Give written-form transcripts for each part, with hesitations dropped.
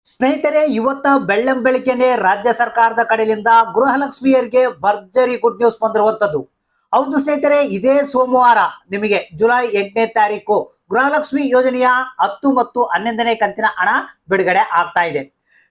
ಸ್ನೇಹಿತರೆ, ಇವತ್ತ ಬೆಳ್ಳಂಬೆಳಗ್ಗೆನೆ ರಾಜ್ಯ ಸರ್ಕಾರದ ಕಡೆಯಿಂದ ಗೃಹಲಕ್ಷ್ಮಿಯರಿಗೆ ಭರ್ಜರಿ ಗುಡ್ ನ್ಯೂಸ್ ಬಂದಿರುವಂತದ್ದು. ಹೌದು ಸ್ನೇಹಿತರೆ, ಇದೇ ಸೋಮವಾರ ನಿಮಗೆ ಜುಲೈ 8ನೇ ತಾರೀಕು ಗೃಹಲಕ್ಷ್ಮಿ ಯೋಜನೆಯ 10 ಮತ್ತು 11ನೇ ಕಂತಿನ ಹಣ ಬಿಡುಗಡೆ ಆಗ್ತಾ ಇದೆ.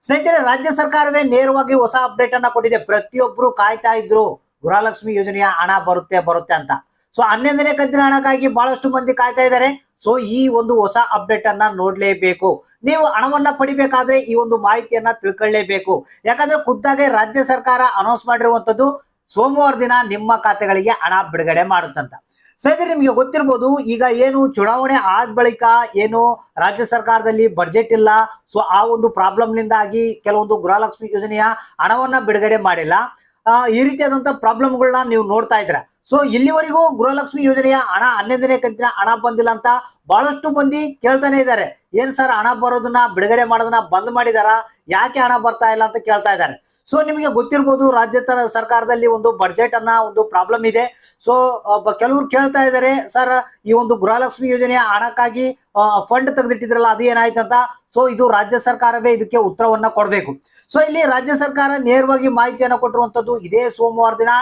ಸ್ನೇಹಿತರೆ, ರಾಜ್ಯ ಸರ್ಕಾರವೇ ನೇರವಾಗಿ ಹೊಸ ಅಪ್ಡೇಟ್ ಅನ್ನ ಕೊಟ್ಟಿದೆ. ಪ್ರತಿಯೊಬ್ಬರು ಕಾಯ್ತಾ ಇದ್ರು ಗೃಹಲಕ್ಷ್ಮಿ ಯೋಜನೆಯ ಹಣ ಬರುತ್ತೆ ಅಂತ. ಸೊ 11ನೇ ಕಂತಿನ ಹಣಕ್ಕಾಗಿ ಬಹಳಷ್ಟು ಮಂದಿ ಕಾಯ್ತಾ ಇದ್ದಾರೆ. ಸೊ ಈ ಒಂದು ಹೊಸ ಅಪ್ಡೇಟ್ ಅನ್ನ ನೋಡ್ಲೇಬೇಕು. ನೀವು ಹಣವನ್ನ ಪಡಿಬೇಕಾದ್ರೆ ಈ ಒಂದು ಮಾಹಿತಿಯನ್ನ ತಿಳ್ಕೊಳ್ಳೇಬೇಕು. ಯಾಕಂದ್ರೆ ಖುದ್ದಾಗೆ ರಾಜ್ಯ ಸರ್ಕಾರ ಅನೌನ್ಸ್ ಮಾಡಿರುವಂತದ್ದು ಸೋಮವಾರ ದಿನ ನಿಮ್ಮ ಖಾತೆಗಳಿಗೆ ಹಣ ಬಿಡುಗಡೆ ಮಾಡುತ್ತಂತ. ಸ್ನೇಹಿತರೆ, ನಿಮಗೆ ಗೊತ್ತಿರ್ಬೋದು, ಈಗ ಏನು ಚುನಾವಣೆ ಆದ ಬಳಿಕ ಏನು ರಾಜ್ಯ ಸರ್ಕಾರದಲ್ಲಿ ಬಡ್ಜೆಟ್ ಇಲ್ಲ. ಸೊ ಆ ಒಂದು ಪ್ರಾಬ್ಲಮ್ ನಿಂದಾಗಿ ಕೆಲವೊಂದು ಗೃಹಲಕ್ಷ್ಮಿ ಯೋಜನೆಯ ಹಣವನ್ನ ಬಿಡುಗಡೆ ಮಾಡಿಲ್ಲ. ಈ ರೀತಿಯಾದಂತ ಪ್ರಾಬ್ಲಮ್ಗಳನ್ನ ನೀವು ನೋಡ್ತಾ ಇದ್ರ. ಸೊ ಇಲ್ಲಿವರೆಗೂ ಗೃಹಲಕ್ಷ್ಮಿ ಯೋಜನೆಯ ಹಣ 11ನೇ ಕಂತಿನ ಹಣ ಬಂದಿಲ್ಲ ಅಂತ ಬಹಳಷ್ಟು ಮಂದಿ ಕೇಳ್ತಾನೆ ಇದ್ದಾರೆ. ಏನ್ ಸರ್, ಹಣ ಬರೋದನ್ನ ಬಿಡುಗಡೆ ಮಾಡೋದನ್ನ ಬಂದ್ ಮಾಡಿದಾರ, ಯಾಕೆ ಹಣ ಬರ್ತಾ ಇಲ್ಲ ಅಂತ ಕೇಳ್ತಾ ಇದ್ದಾರೆ. ಸೊ ನಿಮಗೆ ಗೊತ್ತಿರ್ಬೋದು, ರಾಜ್ಯ ಸರ್ಕಾರದಲ್ಲಿ ಒಂದು ಬಡ್ಜೆಟ್ ಅನ್ನ ಒಂದು ಪ್ರಾಬ್ಲಮ್ ಇದೆ. ಸೊ ಕೆಲವರು ಕೇಳ್ತಾ ಇದ್ದಾರೆ, ಸರ್ ಈ ಒಂದು ಗೃಹಲಕ್ಷ್ಮಿ ಯೋಜನೆಯ ಹಣಕ್ಕಾಗಿ ಫಂಡ್ ತೆಗೆದಿಟ್ಟಿದ್ರಲ್ಲ, ಅದು ಏನಾಯ್ತು ಅಂತ. ಸೊ ಇದು ರಾಜ್ಯ ಸರ್ಕಾರವೇ ಇದಕ್ಕೆ ಉತ್ತರವನ್ನ ಕೊಡಬೇಕು. ಸೊ ಇಲ್ಲಿ ರಾಜ್ಯ ಸರ್ಕಾರ ನೇರವಾಗಿ ಮಾಹಿತಿಯನ್ನ ಕೊಟ್ಟಿರುವಂತದ್ದು ಇದೇ ಸೋಮವಾರ ದಿನ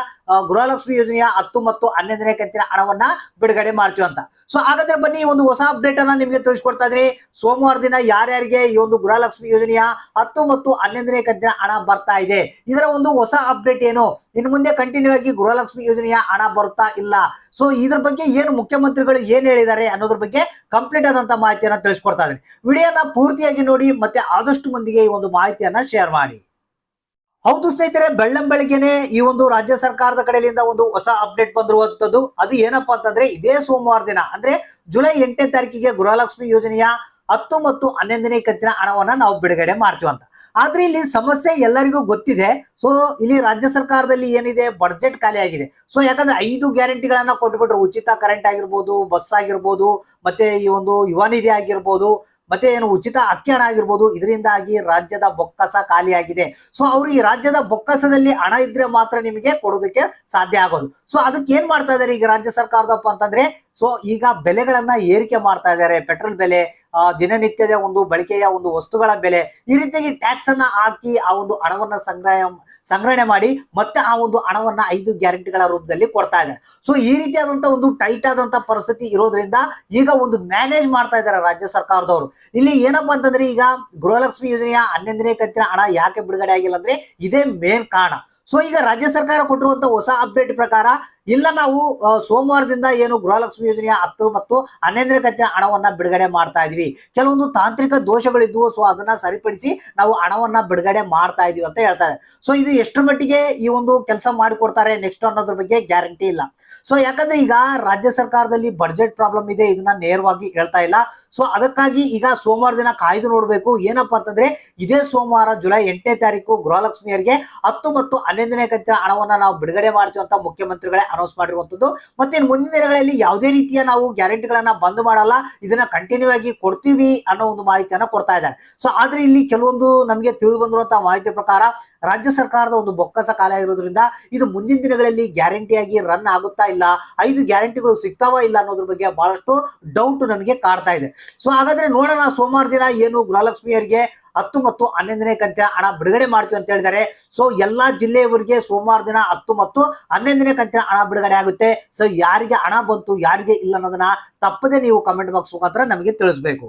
ಗೃಹಲಕ್ಷ್ಮಿ ಯೋಜನೆಯ 10 ಮತ್ತು 11ನೇ ಕಂತಿನ ಹಣವನ್ನ ಬಿಡುಗಡೆ ಮಾಡ್ತೀವಿ ಅಂತ. ಸೊ ಹಾಗಾದ್ರೆ ಬನ್ನಿ, ಈ ಒಂದು ಹೊಸ ಅಪ್ಡೇಟ್ ಅನ್ನ ನಿಮಗೆ ತಿಳಿಸ್ಕೊಡ್ತಾ ಇದ್ರಿ. ಸೋಮವಾರ ದಿನ ಯಾರ್ಯಾರಿಗೆ ಈ ಒಂದು ಗೃಹಲಕ್ಷ್ಮಿ ಯೋಜನೆಯ 10 ಮತ್ತು 11ನೇ ಕಂತಿನ ಹಣ ಬರ್ತಾ ಇದೆ, ಇದರ ಒಂದು ಹೊಸ ಅಪ್ಡೇಟ್ ಏನು, ಇನ್ನು ಮುಂದೆ ಕಂಟಿನ್ಯೂ ಆಗಿ ಗೃಹಲಕ್ಷ್ಮಿ ಯೋಜನೆಯ ಹಣ ಬರುತ್ತಾ ಇಲ್ಲ, ಸೊ ಇದ್ರ ಬಗ್ಗೆ ಏನು ಮುಖ್ಯಮಂತ್ರಿಗಳು ಏನ್ ಹೇಳಿದ್ದಾರೆ ಅನ್ನೋದ್ರ ಬಗ್ಗೆ ಕಂಪ್ಲೀಟ್ ಆದಂತ ಮಾಹಿತಿಯನ್ನ ತಿಳಿಸ್ಕೊಡ್ತಾ ಇದ್ದೀನಿ. ವಿಡಿಯೋನ ಪೂರ್ತಿಯಾಗಿ ನೋಡಿ ಮತ್ತೆ ಆದಷ್ಟು ಮಂದಿಗೆ ಈ ಒಂದು ಮಾಹಿತಿಯನ್ನ ಶೇರ್ ಮಾಡಿ. ಹೌದು ಸ್ನೇಹಿತರೆ, ಬೆಳ್ಳಂಬೆಳಗ್ಗೆನೆ ಈ ಒಂದು ರಾಜ್ಯ ಸರ್ಕಾರದ ಕಡೆಯಿಂದ ಒಂದು ಹೊಸ ಅಪ್ಡೇಟ್ ಬಂದಿರುವಂತದ್ದು. ಅದು ಏನಪ್ಪಾ ಅಂತಂದ್ರೆ, ಇದೇ ಸೋಮವಾರ ದಿನ ಅಂದ್ರೆ ಜುಲೈ 8ನೇ ತಾರೀಕಿಗೆ ಗೃಹಲಕ್ಷ್ಮಿ ಯೋಜನೆಯ 10 ಮತ್ತು 11ನೇ ಕಂತಿನ ಹಣವನ್ನ ನಾವು ಬಿಡುಗಡೆ ಮಾಡ್ತೀವಿ ಅಂತ. ಆದ್ರೆ ಇಲ್ಲಿ ಸಮಸ್ಯೆ ಎಲ್ಲರಿಗೂ ಗೊತ್ತಿದೆ. ಸೊ ಇಲ್ಲಿ ರಾಜ್ಯ ಸರ್ಕಾರದಲ್ಲಿ ಏನಿದೆ, ಬಡ್ಜೆಟ್ ಖಾಲಿ ಆಗಿದೆ. ಸೊ ಯಾಕಂದ್ರೆ 5 ಗ್ಯಾರಂಟಿಗಳನ್ನ ಕೊಟ್ಬಿಟ್ರು. ಉಚಿತ ಕರೆಂಟ್ ಆಗಿರ್ಬೋದು, ಬಸ್ ಆಗಿರ್ಬೋದು, ಮತ್ತೆ ಈ ಒಂದು ಯುವ ನಿಧಿ ಆಗಿರ್ಬೋದು, ಮತ್ತೆ ಏನು ಉಚಿತ ಅಕ್ಕಿ ಹಣ ಆಗಿರ್ಬೋದು. ಇದರಿಂದಾಗಿ ರಾಜ್ಯದ ಬೊಕ್ಕಸ ಖಾಲಿ ಆಗಿದೆ. ಸೊ ಅವರು ಈ ರಾಜ್ಯದ ಬೊಕ್ಕಸದಲ್ಲಿ ಹಣ ಇದ್ರೆ ಮಾತ್ರ ನಿಮಗೆ ಕೊಡೋದಕ್ಕೆ ಸಾಧ್ಯ ಆಗೋದು. ಸೊ ಅದಕ್ಕೆ ಏನ್ ಮಾಡ್ತಾ ಇದಾರೆ ಈಗ ರಾಜ್ಯ ಸರ್ಕಾರದಪ್ಪ ಅಂತಂದ್ರೆ, ಸೊ ಈಗ ಬೆಲೆಗಳನ್ನ ಏರಿಕೆ ಮಾಡ್ತಾ ಇದ್ದಾರೆ. ಪೆಟ್ರೋಲ್ ಬೆಲೆ, ದಿನನಿತ್ಯದ ಒಂದು ಬಳಕೆಯ ಒಂದು ವಸ್ತುಗಳ ಬೆಲೆ, ಈ ರೀತಿಯಾಗಿ ಟ್ಯಾಕ್ಸ್ ಅನ್ನ ಹಾಕಿ ಆ ಒಂದು ಹಣವನ್ನ ಸಂಗ್ರಹಣೆ ಮಾಡಿ ಮತ್ತೆ ಆ ಒಂದು ಹಣವನ್ನ 5 ಗ್ಯಾರಂಟಿಗಳ ರೂಪದಲ್ಲಿ ಕೊಡ್ತಾ ಇದ್ದಾರೆ. ಸೊ ಈ ರೀತಿಯಾದಂತ ಒಂದು ಟೈಟ್ ಆದಂತ ಪರಿಸ್ಥಿತಿ ಇರೋದ್ರಿಂದ ಈಗ ಒಂದು ಮ್ಯಾನೇಜ್ ಮಾಡ್ತಾ ಇದ್ದಾರೆ ರಾಜ್ಯ ಸರ್ಕಾರದವರು. ಇಲ್ಲಿ ಏನಪ್ಪಾ ಅಂತಂದ್ರೆ, ಈಗ ಗೃಹಲಕ್ಷ್ಮಿ ಯೋಜನೆಯ 11ನೇ ಕಂತಿನ ಹಣ ಯಾಕೆ ಬಿಡುಗಡೆ ಆಗಿಲ್ಲ ಅಂದ್ರೆ ಇದೇ ಮೇನ್ ಕಾರಣ. ಸೊ ಈಗ ರಾಜ್ಯ ಸರ್ಕಾರ ಕೊಟ್ಟಿರುವಂತ ಹೊಸ ಅಪ್ಡೇಟ್ ಪ್ರಕಾರ, ಇಲ್ಲ ನಾವು ಸೋಮವಾರದಿಂದ ಏನು ಗೃಹಲಕ್ಷ್ಮಿ ಯೋಜನೆಯ 10 ಮತ್ತು 11ನೇ ಕಂತಿನ ಹಣವನ್ನ ಬಿಡುಗಡೆ ಮಾಡ್ತಾ ಇದೀವಿ, ಕೆಲವೊಂದು ತಾಂತ್ರಿಕ ದೋಷಗಳಿದ್ವು, ಸೊ ಅದನ್ನ ಸರಿಪಡಿಸಿ ನಾವು ಹಣವನ್ನ ಬಿಡುಗಡೆ ಮಾಡ್ತಾ ಇದೀವಿ ಅಂತ ಹೇಳ್ತಾ ಇದ್ದಾರೆ. ಸೊ ಇದು ಎಷ್ಟರ ಮಟ್ಟಿಗೆ ಈ ಒಂದು ಕೆಲಸ ಮಾಡಿಕೊಡ್ತಾರೆ ನೆಕ್ಸ್ಟ್ ಅನ್ನೋದ್ರ ಬಗ್ಗೆ ಗ್ಯಾರಂಟಿ ಇಲ್ಲ. ಸೊ ಯಾಕಂದ್ರೆ ಈಗ ರಾಜ್ಯ ಸರ್ಕಾರದಲ್ಲಿ ಬಡ್ಜೆಟ್ ಪ್ರಾಬ್ಲಮ್ ಇದೆ, ಇದನ್ನ ನೇರವಾಗಿ ಹೇಳ್ತಾ ಇಲ್ಲ. ಸೊ ಅದಕ್ಕಾಗಿ ಈಗ ಸೋಮವಾರ ದಿನ ಕಾಯ್ದು ನೋಡ್ಬೇಕು. ಏನಪ್ಪಾ ಅಂತಂದ್ರೆ, ಇದೇ ಸೋಮವಾರ ಜುಲೈ 8ನೇ ತಾರೀಕು ಗೃಹಲಕ್ಷ್ಮಿಯರಿಗೆ 10 ಮತ್ತು 11ನೇ ಕಂತಿನ ಹಣವನ್ನ ನಾವು ಬಿಡುಗಡೆ ಮಾಡ್ತೀವಿ ಅಂತ ಮುಖ್ಯಮಂತ್ರಿಗಳೇ ಅನೌನ್ಸ್ ಮಾಡಿರುವಂತದ್ದು. ಮತ್ತೆ ಮುಂದಿನ ದಿನಗಳಲ್ಲಿ ಯಾವುದೇ ರೀತಿಯ ನಾವು ಗ್ಯಾರಂಟಿಗಳನ್ನ ಬಂದ್ ಮಾಡಲ್ಲ, ಇದನ್ನ ಕಂಟಿನ್ಯೂ ಆಗಿ ಕೊಡ್ತೀವಿ ಅನ್ನೋ ಒಂದು ಮಾಹಿತಿಯನ್ನ ಕೊಡ್ತಾ ಇದ್ದಾರೆ. ಸೊ ಆದ್ರೆ ಇಲ್ಲಿ ಕೆಲವೊಂದು ನಮಗೆ ತಿಳಿದು ಬಂದಿರುವಂತಹ ಮಾಹಿತಿ ಪ್ರಕಾರ, ರಾಜ್ಯ ಸರ್ಕಾರದ ಒಂದು ಬೊಕ್ಕಸ ಖಾಲಿ ಆಗಿರೋದ್ರಿಂದ ಇದು ಮುಂದಿನ ದಿನಗಳಲ್ಲಿ ಗ್ಯಾರಂಟಿಯಾಗಿ ರನ್ ಆಗುತ್ತಾ ಇಲ್ಲ, 5 ಗ್ಯಾರಂಟಿಗಳು ಸಿಗ್ತಾವ ಇಲ್ಲ ಅನ್ನೋದ್ರ ಬಗ್ಗೆ ಬಹಳಷ್ಟು ಡೌಟ್ ನಮಗೆ ಕಾಡ್ತಾ ಇದೆ. ಸೊ ಹಾಗಾದ್ರೆ ನೋಡೋಣ, ಸೋಮವಾರ ದಿನ ಏನು ಗೃಹಲಕ್ಷ್ಮಿಯರಿಗೆ 10 ಮತ್ತು 11ನೇ ಕಂತಿನ ಹಣ ಬಿಡುಗಡೆ ಮಾಡ್ತೀವಿ ಅಂತ ಹೇಳಿದ್ದಾರೆ. ಸೊ ಎಲ್ಲಾ ಜಿಲ್ಲೆಯವರಿಗೆ ಸೋಮವಾರ ದಿನ 10 ಮತ್ತು 11ನೇ ಕಂತಿನ ಹಣ ಬಿಡುಗಡೆ ಆಗುತ್ತೆ. ಸೊ ಯಾರಿಗೆ ಹಣ ಬಂತು, ಯಾರಿಗೆ ಇಲ್ಲ ಅನ್ನೋದನ್ನ ತಪ್ಪದೆ ನೀವು ಕಮೆಂಟ್ ಬಾಕ್ಸ್ ಮುಖಾಂತರ ನಮಗೆ ತಿಳಿಸಬೇಕು.